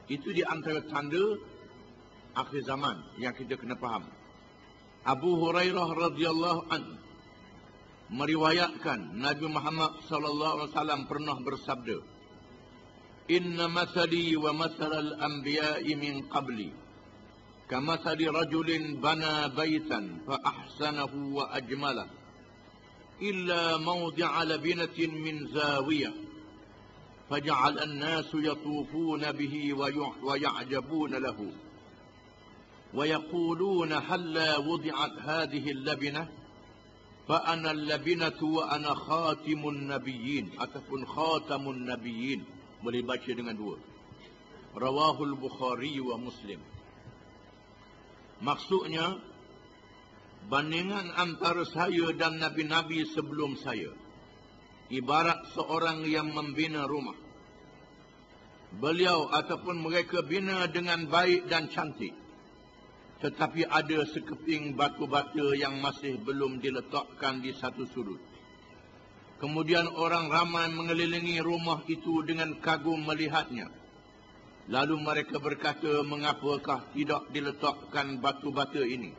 Itu di antara tanda akhir zaman yang kita kena faham. Abu Hurairah radhiyallahu anhu meriwayatkan Nabi Muhammad sallallahu alaihi wasallam pernah bersabda, "Inna mathali wa mathalal anbiya'i min qabli kamathali rajulin bana baitan fa ahsanahu wa ajmalah illa mawdi'a labinatin min zawiyah faja'ala an-nasu yatufuna bihi wa ya'jabuna lahu wa yaquluna halla wudi'at hadhihi al-labinah fa ana al-labinatu wa ana khatimun nabiyyin," ataupun khatamun nabiyyin. Boleh baca dengan dua. Rawahul Bukhari wa Muslim. Maksudnya, bandingan antara saya dan Nabi-Nabi sebelum saya ibarat seorang yang membina rumah. Beliau ataupun mereka bina dengan baik dan cantik, tetapi ada sekeping batu-bata yang masih belum diletakkan di satu sudut. Kemudian orang ramai mengelilingi rumah itu dengan kagum melihatnya. Lalu mereka berkata, "Mengapakah tidak diletakkan batu-bata ini?"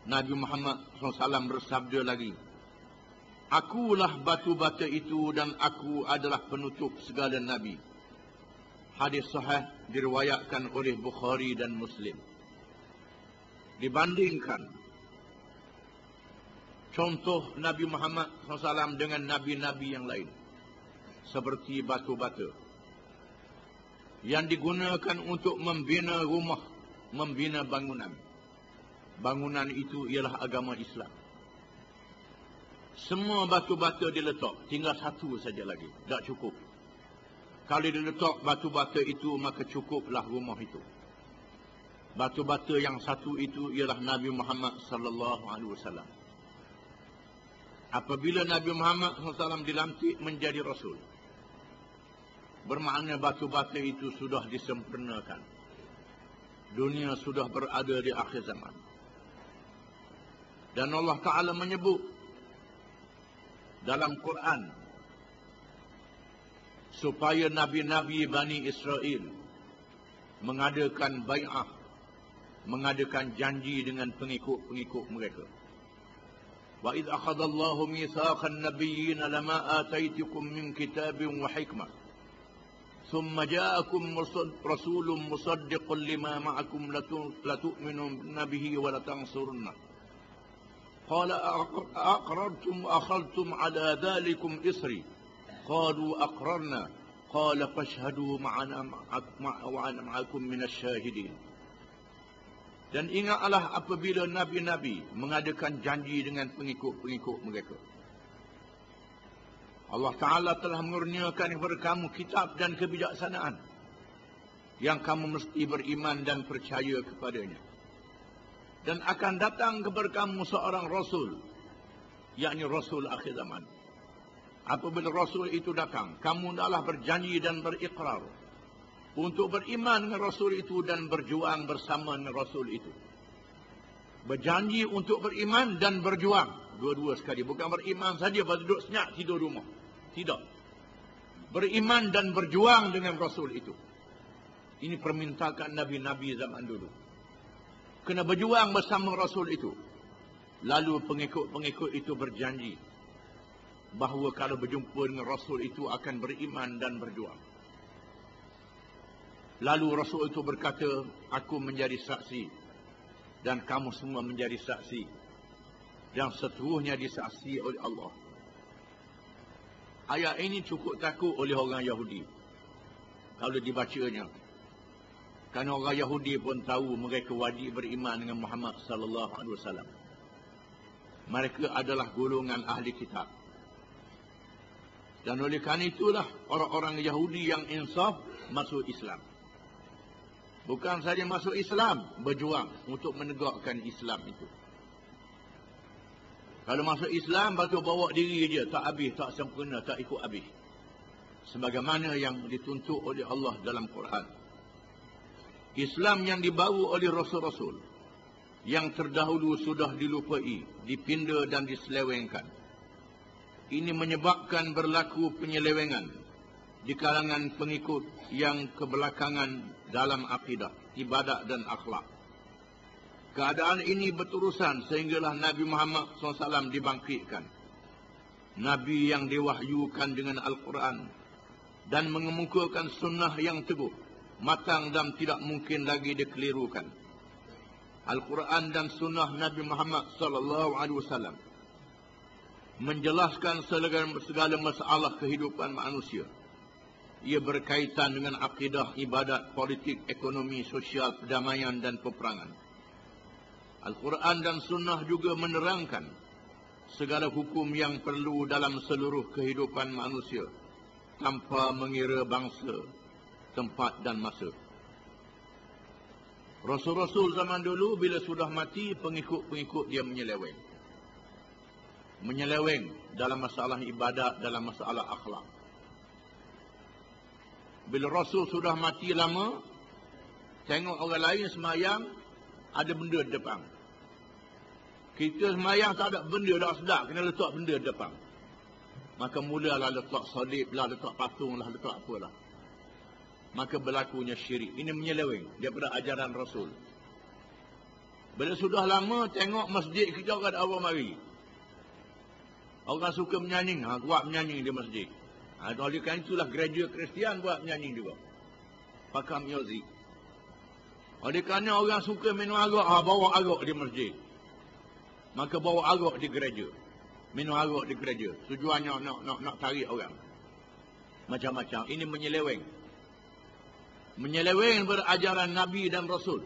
Nabi Muhammad SAW bersabda lagi, "Akulah batu-bata itu dan aku adalah penutup segala Nabi." Hadis sahih diriwayatkan oleh Bukhari dan Muslim. Dibandingkan contoh Nabi Muhammad SAW dengan Nabi-Nabi yang lain, seperti batu-bata yang digunakan untuk membina rumah, membina bangunan. Bangunan itu ialah agama Islam. Semua batu-bata diletak, tinggal satu saja lagi, tak cukup. Kalau diletak batu-bata itu, maka cukuplah rumah itu. Batu-bata yang satu itu ialah Nabi Muhammad SAW. Apabila Nabi Muhammad SAW dilantik menjadi Rasul, bermakna batu-bata itu sudah disempurnakan. Dunia sudah berada di akhir zaman. Dan Allah Ta'ala menyebut dalam Quran supaya Nabi-Nabi Bani Israel mengadakan bai'ah, mengadakan janji dengan pengikut-pengikut mereka. وَإِذْ أَخَذَ اللَّهُ مِيثَاقَ النَّبِيِّينَ لَمَا آتَيْتُكُم مِّن كِتَابٍ وَحِكْمَةٍ ثُمَّ جَاءَكُم رَّسُولٌ مُّصَدِّقٌ لِّمَا مَعَكُمْ لَتُؤْمِنُنَّ بِهِ وَلَتَنصُرُنَّهُ قَالَ أَأَقْرَرْتُمْ وَأَخَذْتُمْ عَلَى ذَلِكُمْ إِصْرِي قَالُوا أَقْرَرْنَا قَالَ فَاشْهَدُوا وَأَنَا مَعَكُمْ مِنَ الشَّاهِدِينَ. Dan ingatlah apabila Nabi-Nabi mengadakan janji dengan pengikut-pengikut mereka. Allah Ta'ala telah mengurniakan kepada kamu kitab dan kebijaksanaan yang kamu mesti beriman dan percaya kepadanya. Dan akan datang kepada kamu seorang Rasul, yakni Rasul akhir zaman. Apabila Rasul itu datang, kamu hendaklah berjanji dan berikrar untuk beriman dengan Rasul itu dan berjuang bersama dengan Rasul itu. Berjanji untuk beriman dan berjuang, dua-dua sekali. Bukan beriman saja, lepas duduk senyap tidur rumah. Tidak. Beriman dan berjuang dengan Rasul itu. Ini permintaan Nabi-Nabi zaman dulu. Kena berjuang bersama Rasul itu. Lalu pengikut-pengikut itu berjanji bahawa kalau berjumpa dengan Rasul itu akan beriman dan berjuang. Lalu Rasul itu berkata, "Aku menjadi saksi dan kamu semua menjadi saksi, dan seterusnya disaksi oleh Allah." Ayat ini cukup takut oleh orang Yahudi kalau dibacanya. Kerana orang Yahudi pun tahu mereka wajib beriman dengan Muhammad sallallahu alaihi wasallam. Mereka adalah golongan ahli kitab. Dan oleh kerana itulah orang-orang Yahudi yang insaf masuk Islam. Bukan saja masuk Islam, berjuang untuk menegakkan Islam itu. Kalau masuk Islam, baru bawa diri je, tak habis, tak sempurna, tak ikut habis. Sebagaimana yang dituntut oleh Allah dalam Quran. Islam yang dibawa oleh Rasul-Rasul yang terdahulu sudah dilupai, dipinda dan diselewengkan. Ini menyebabkan berlaku penyelewengan di kalangan pengikut yang kebelakangan dalam akidah, ibadat dan akhlak. Keadaan ini berterusan sehinggalah Nabi Muhammad SAW dibangkitkan. Nabi yang diwahyukan dengan Al-Quran dan mengemukakan sunnah yang teguh, matang dan tidak mungkin lagi dikelirukan. Al-Quran dan sunnah Nabi Muhammad SAW menjelaskan segala masalah kehidupan manusia. Ia berkaitan dengan akidah, ibadat, politik, ekonomi, sosial, perdamaian dan peperangan. Al-Quran dan sunnah juga menerangkan segala hukum yang perlu dalam seluruh kehidupan manusia tanpa mengira bangsa, tempat dan masa. Rasul-Rasul zaman dulu bila sudah mati, pengikut-pengikut dia menyeleweng. Menyeleweng dalam masalah ibadat, dalam masalah akhlak. Bila Rasul sudah mati lama, tengok orang lain semayang, ada benda di depan. Kita semayang tak ada benda, dah sedap, kena letak benda di depan. Maka mulalah letak salib lah, letak patung lah, letak apalah. Maka berlakunya syirik. Ini menyeleweng daripada ajaran Rasul. Bila sudah lama, tengok masjid kita ada orang mari. Orang suka menyanyi, buat menyanyi di masjid. Oleh kerana itulah gereja Kristian buat menyanyi juga. Pakai muzik. Oleh kerana orang suka minum arak, bawa arak di masjid. Maka bawa arak di gereja. Minum arak di gereja. Tujuannya nak tarik orang. Macam-macam. Ini menyeleweng. Menyeleweng berajaran Nabi dan Rasul.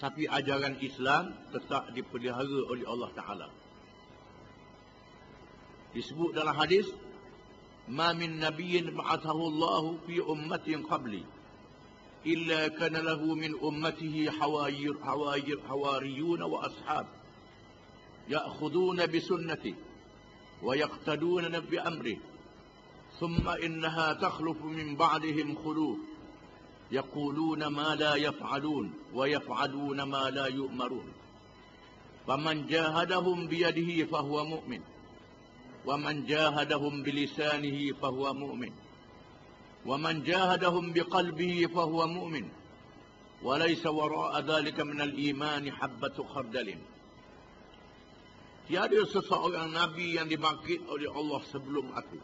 Tapi ajaran Islam tetap dipelihara oleh Allah Ta'ala. Disebut dalam hadis, "Ma min nabiyyin ba'athahu Allah fi ummatin qabli illa kana lahu min ummatihi hawariyun wa ashab ya'khuduna bi sunnati wa yaqtaduna bi amri thumma innaha takhlufu min ba'dihim khuluf yaquluna ma la yaf'alun wa yaf'aluna ma la yu'marun faman jahadahum bi yadihi fa huwa mu'min ومن جاهدهم بلسانه فهو مؤمن ومن جاهدهم بقلبه فهو مؤمن وليس وراء ذلك من الإيمان حبة خردل." Tiada seseorang Nabi yang dibangkit oleh Allah sebelum aku,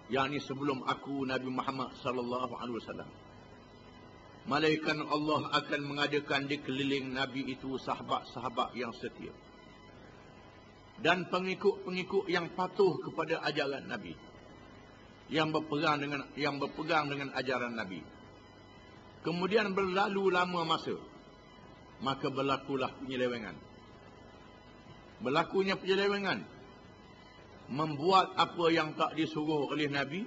yakni sebelum aku Nabi Muhammad sallallahu alaihi wasallam. Malaikat Allah akan mengadakan di keliling Nabi itu sahabat-sahabat yang setia dan pengikut-pengikut yang patuh kepada ajaran Nabi, yang berpegang dengan ajaran Nabi. Kemudian berlalu lama masa, maka berlakulah penyelewengan. Berlakunya penyelewengan, membuat apa yang tak disuruh oleh Nabi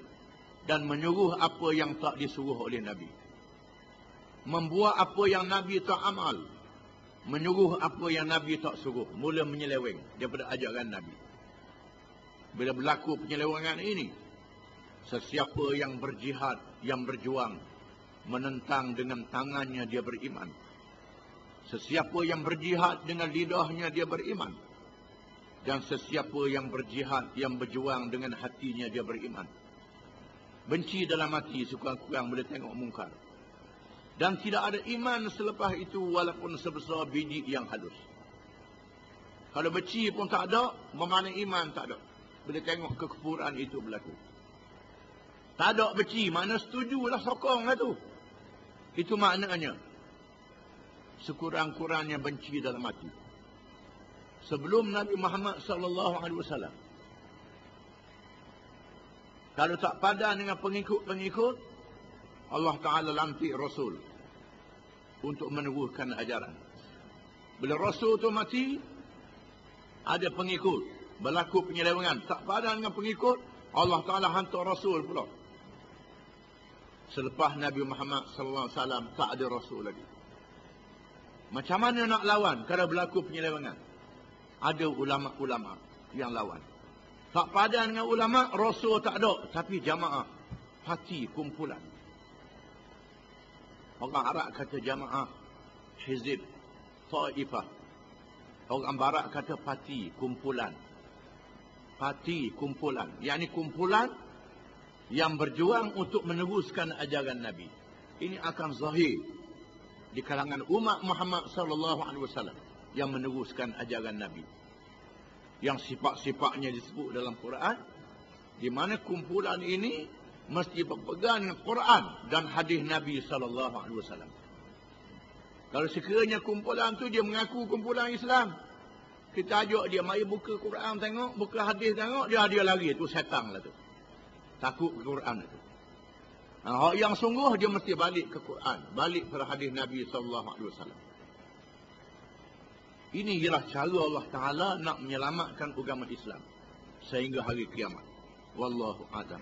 dan menyuruh apa yang tak disuruh oleh Nabi. Membuat apa yang Nabi tak amal, menyuruh apa yang Nabi tak suruh. Mula menyeleweng daripada ajaran Nabi. Bila berlaku penyelewengan ini, sesiapa yang berjihad, yang berjuang, menentang dengan tangannya dia beriman. Sesiapa yang berjihad dengan lidahnya dia beriman. Dan sesiapa yang berjihad, yang berjuang dengan hatinya dia beriman. Benci dalam hati, sekurang-kurang boleh tengok mungkar. Dan tidak ada iman selepas itu walaupun sebesar biji yang halus. Kalau benci pun tak ada, bermakna iman tak ada. Bila tengok kekufuran itu berlaku. Tak ada benci, makna setujulah, sokonglah tu. Itu maknanya. Sekurang-kurangnya benci dalam hati. Sebelum Nabi Muhammad SAW, kalau tak padan dengan pengikut-pengikut, Allah Ta'ala lantik Rasul untuk meneguhkan ajaran. Bila Rasul tu mati, ada pengikut, berlaku penyelewengan. Tak padan dengan pengikut, Allah Ta'ala hantar Rasul pula. Selepas Nabi Muhammad SAW, tak ada Rasul lagi. Macam mana nak lawan kalau berlaku penyelewengan? Ada ulama-ulama yang lawan. Tak padan dengan ulama, Rasul tak ada. Tapi jamaah, parti, kumpulan. Orang Arab kata jamaah, hizib, ta'ifah. Orang Barat kata parti, kumpulan. Parti, kumpulan. Yang ini kumpulan yang berjuang untuk meneruskan ajaran Nabi. ini akan zahir di kalangan umat Muhammad sallallahu alaihi wasallam yang meneruskan ajaran Nabi. Yang sifat-sifatnya disebut dalam Quran, di mana kumpulan ini mesti berpegang dengan Quran dan hadis Nabi sallallahu alaihi wasallam. Kalau sekiranya kumpulan tu dia mengaku kumpulan Islam, kita ajak dia mari buka Quran tengok, buka hadis tengok, dia lari, tu setan lah tu. Takut ke Quran itu. Yang sungguh dia mesti balik ke Quran, balik pada hadis Nabi sallallahu alaihi wasallam. Ini ialah cara Allah Taala nak menyelamatkan agama Islam sehingga hari kiamat. Wallahu a'lam.